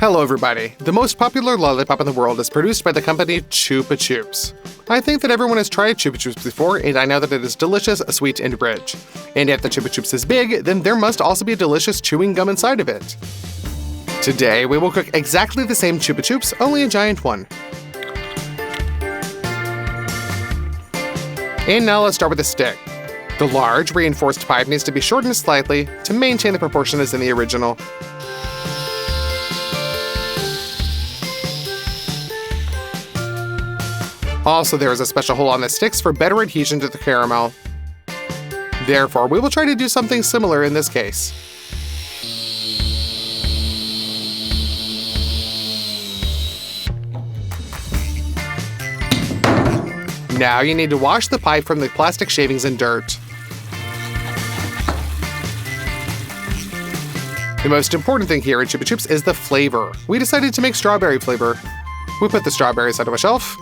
Hello everybody. The most popular lollipop in the world is produced by the company Chupa Chups. I think that everyone has tried Chupa Chups before, and I know that it is delicious, sweet, and rich. And if the Chupa Chups is big, then there must also be a delicious chewing gum inside of it. Today, we will cook exactly the same Chupa Chups, only a giant one. And now let's start with the stick. The large, reinforced pipe needs to be shortened slightly to maintain the proportion as in the original. Also, there is a special hole on the sticks for better adhesion to the caramel. Therefore, we will try to do something similar in this case. Now you need to wash the pipe from the plastic shavings and dirt. The most important thing here in Chupa Chups is the flavor. We decided to make strawberry flavor. We put the strawberries onto a shelf.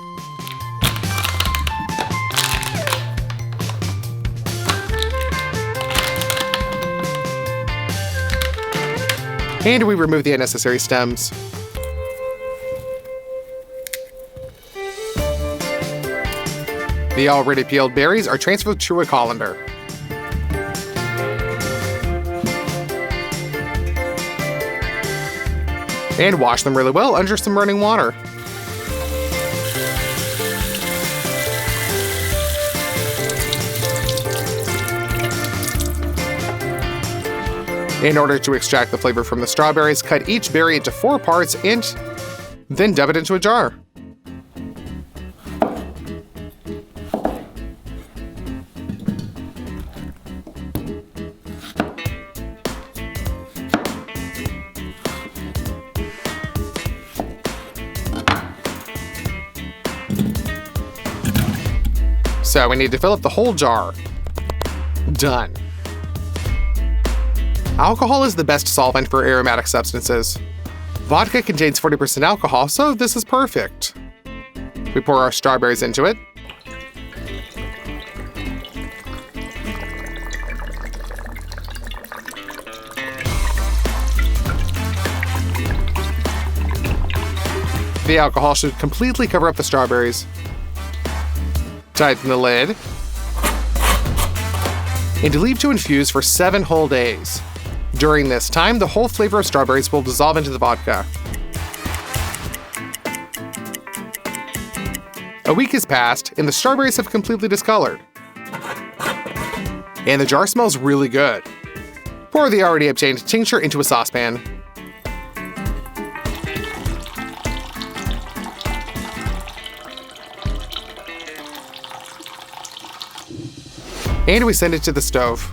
And we remove the unnecessary stems. The already peeled berries are transferred to a colander. And wash them really well under some running water. In order to extract the flavor from the strawberries, cut each berry into 4 parts and then dump it into a jar. So we need to fill up the whole jar. Done. Alcohol is the best solvent for aromatic substances. Vodka contains 40% alcohol, so this is perfect. We pour our strawberries into it. The alcohol should completely cover up the strawberries. Tighten the lid. And leave to infuse for 7 whole days. During this time, the whole flavor of strawberries will dissolve into the vodka. A week has passed, and the strawberries have completely discolored. And the jar smells really good. Pour the already obtained tincture into a saucepan. And we send it to the stove.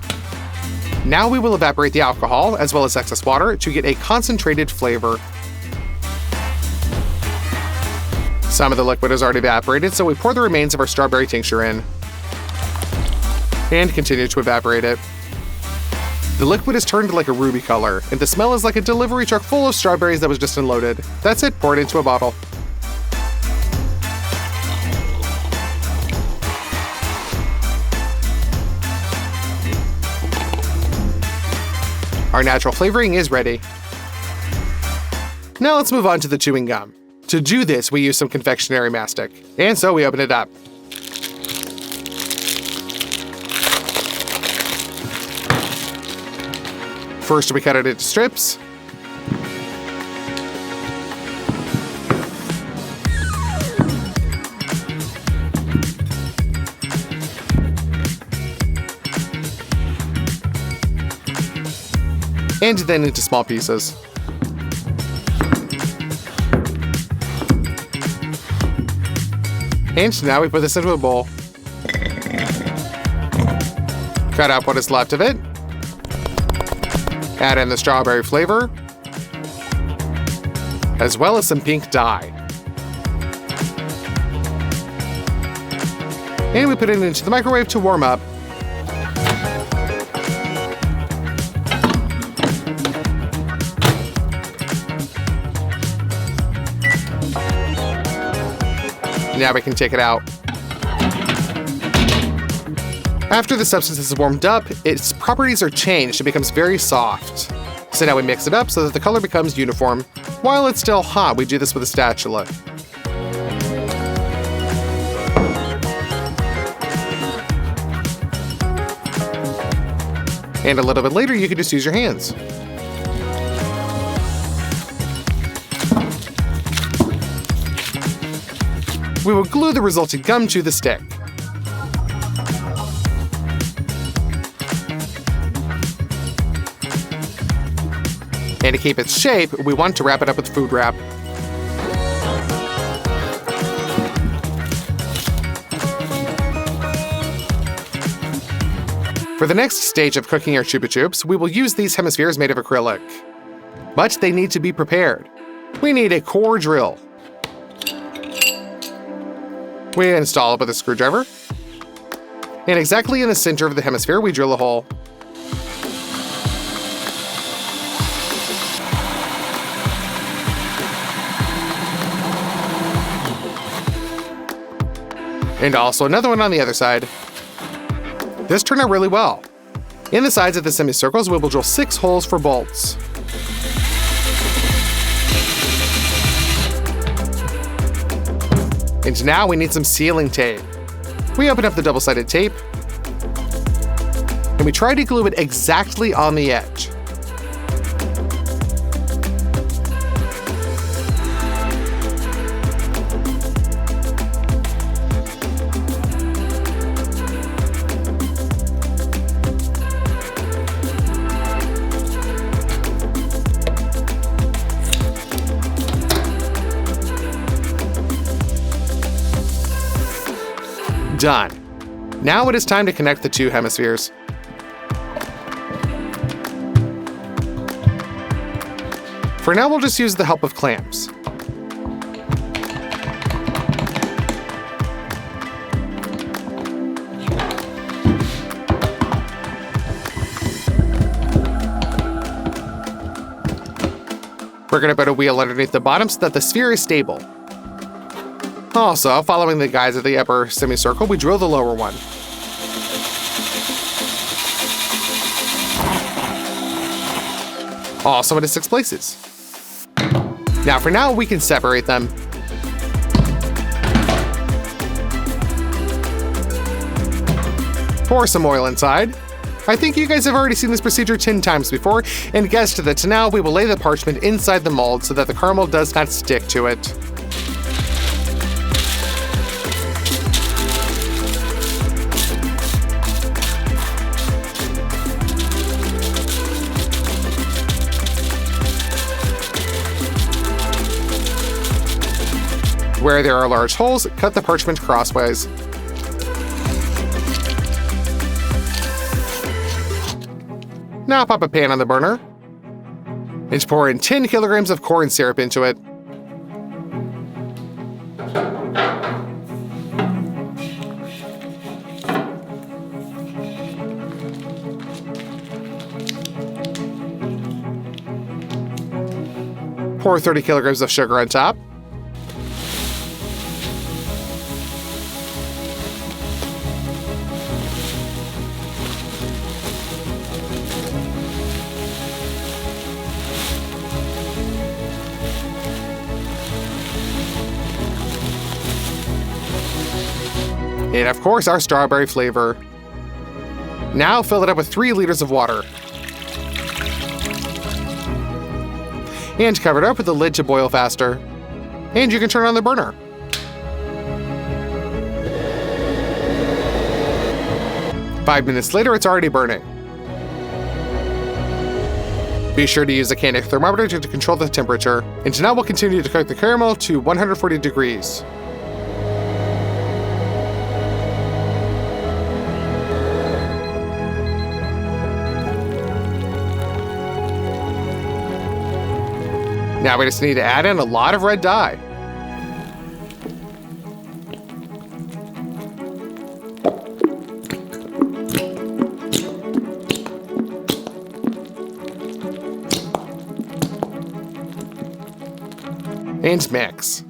Now we will evaporate the alcohol, as well as excess water, to get a concentrated flavor. Some of the liquid is already evaporated, so we pour the remains of our strawberry tincture in. And continue to evaporate it. The liquid is turned like a ruby color, and the smell is like a delivery truck full of strawberries that was just unloaded. That's it, pour it into a bottle. Our natural flavoring is ready. Now let's move on to the chewing gum. To do this, we use some confectionery mastic. And so we open it up. First, we cut it into strips. And then into small pieces. And now we put this into a bowl. Cut out what is left of it. Add in the strawberry flavor, as well as some pink dye. And we put it into the microwave to warm up. Now we can take it out. After the substance is warmed up, its properties are changed. It becomes very soft. So now we mix it up so that the color becomes uniform. While it's still hot, we do this with a spatula. And a little bit later, you can just use your hands. We will glue the resulting gum to the stick. And to keep its shape, we want to wrap it up with food wrap. For the next stage of cooking our Chupa Chups, we will use these hemispheres made of acrylic. But they need to be prepared. We need a core drill. We install it with a screwdriver. And exactly in the center of the hemisphere, we drill a hole. And also another one on the other side. This turned out really well. In the sides of the semicircles, we will drill 6 holes for bolts. And now we need some sealing tape. We open up the double-sided tape, and we try to glue it exactly on the edge. Done. Now it is time to connect the 2 hemispheres. For now, we'll just use the help of clamps. We're going to put a wheel underneath the bottom so that the sphere is stable. Also, following the guides of the upper semicircle, we drill the lower one. Also into 6 places. Now for now, we can separate them. Pour some oil inside. I think you guys have already seen this procedure 10 times before, and guessed that now we will lay the parchment inside the mold so that the caramel does not stick to it. Where there are large holes, cut the parchment crossways. Now pop a pan on the burner and pour in 10 kilograms of corn syrup into it. Pour 30 kilograms of sugar on top. And of course, our strawberry flavor. Now fill it up with 3 liters of water. And cover it up with the lid to boil faster. And you can turn on the burner. Five minutes later, it's already burning. Be sure to use a canic thermometer to control the temperature. And now we'll continue to cook the caramel to 140 degrees. Now we just need to add in a lot of red dye. And mix.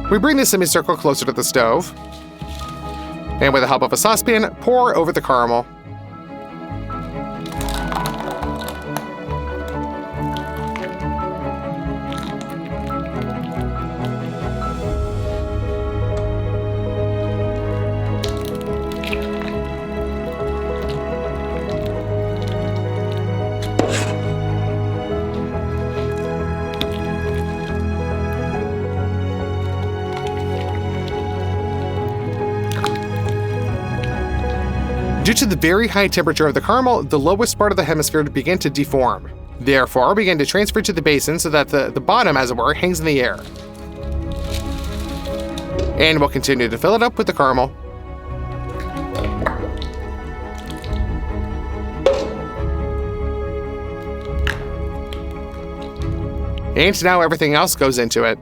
We bring the semicircle closer to the stove. And with the help of a saucepan, pour over the caramel. Due to the very high temperature of the caramel, the lowest part of the hemisphere began to deform. Therefore, began to transfer to the basin so that the bottom, as it were, hangs in the air. And we'll continue to fill it up with the caramel. And now everything else goes into it.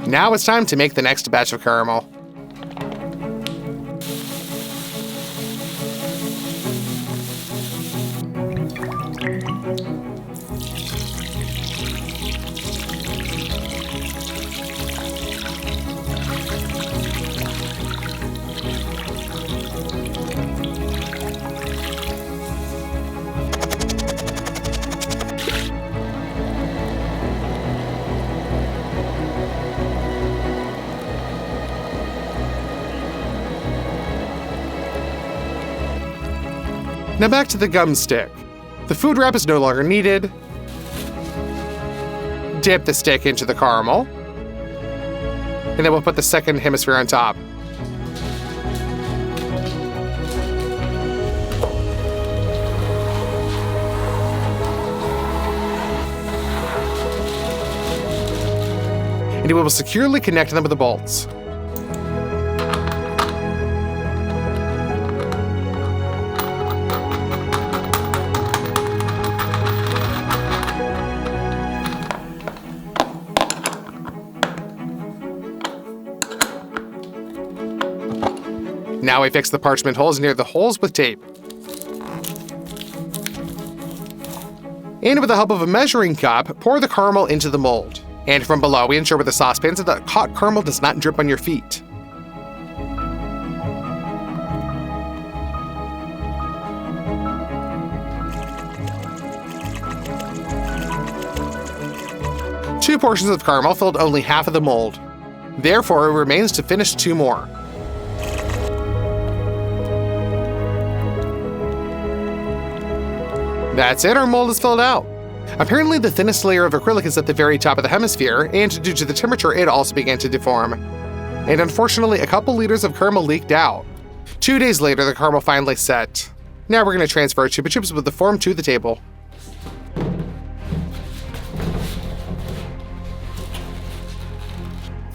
Now it's time to make the next batch of caramel. Now back to the gum stick. The food wrap is no longer needed. Dip the stick into the caramel. And then we'll put the second hemisphere on top. And we will securely connect them with the bolts. Now we fix the parchment holes near the holes with tape. And with the help of a measuring cup, pour the caramel into the mold. And from below, we ensure with a saucepan so that hot caramel does not drip on your feet. Two portions of caramel filled only half of the mold. Therefore, it remains to finish 2 more. That's it, our mold is filled out. Apparently the thinnest layer of acrylic is at the very top of the hemisphere, and due to the temperature, it also began to deform. And unfortunately, a couple liters of caramel leaked out. 2 days later, the caramel finally set. Now we're going to transfer Chupa Chups with the form to the table.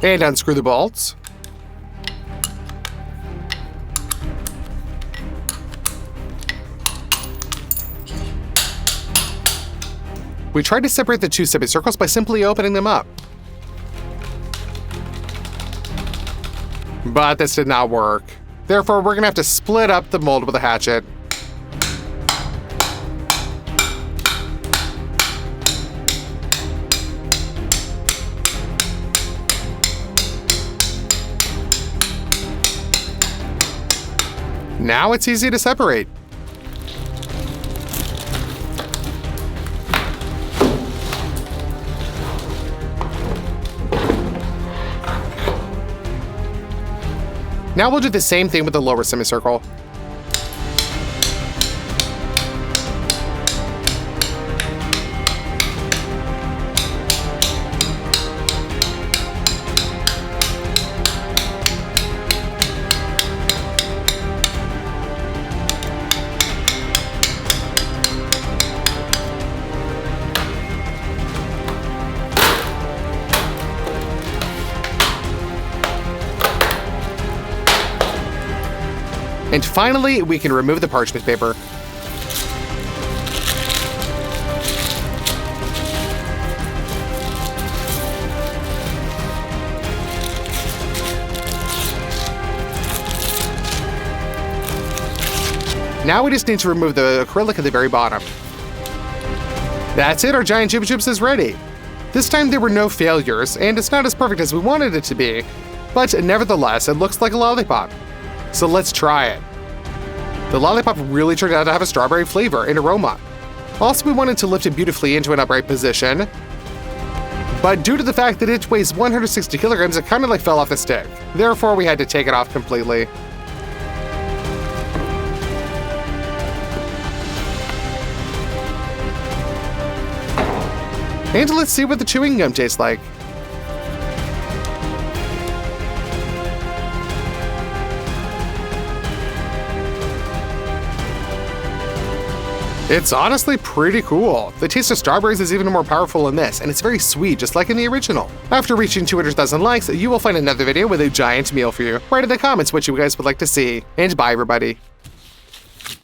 And unscrew the bolts. We tried to separate the 2 semicircles by simply opening them up. But this did not work. Therefore, we're gonna have to split up the mold with a hatchet. Now it's easy to separate. Now we'll do the same thing with the lower semicircle. And finally, we can remove the parchment paper. Now we just need to remove the acrylic at the very bottom. That's it, our giant Chupa Chups is ready. This time there were no failures, and it's not as perfect as we wanted it to be, but nevertheless, it looks like a lollipop. So let's try it. The lollipop really turned out to have a strawberry flavor and aroma. Also, we wanted to lift it beautifully into an upright position, but due to the fact that it weighs 160 kilograms, it kind of like fell off the stick. Therefore, we had to take it off completely. And let's see what the chewing gum tastes like. It's honestly pretty cool. The taste of strawberries is even more powerful in this, and it's very sweet, just like in the original. After reaching 200,000 likes, you will find another video with a giant meal for you. Write in the comments what you guys would like to see. And bye, everybody.